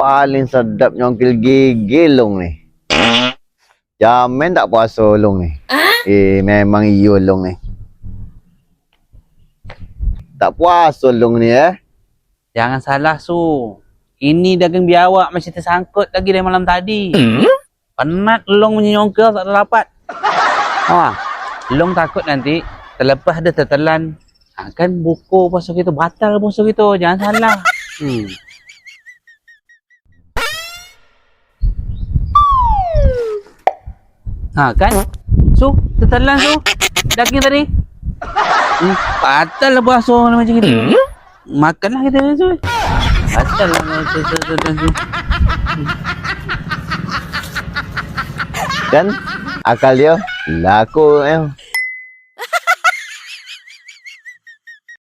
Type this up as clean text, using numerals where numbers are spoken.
Paling sedapnya ongkil gigi long ni. Jamin tak puasa long ni. Memang iyo long ni. Tak puasa long ni Jangan salah Su. Ini daging biawak masih tersangkut lagi dari malam tadi. Penat long menyongkel tak dapat. Long takut nanti terlepas dia tertelan. Kan buku puasa kita batal puasa kita. Jangan salah. Kan? Su, tertelan Su. Daging tadi. Batal lah puasa macam gitu. Makanlah kita Su. Batal lah Su. Kan akal dia laku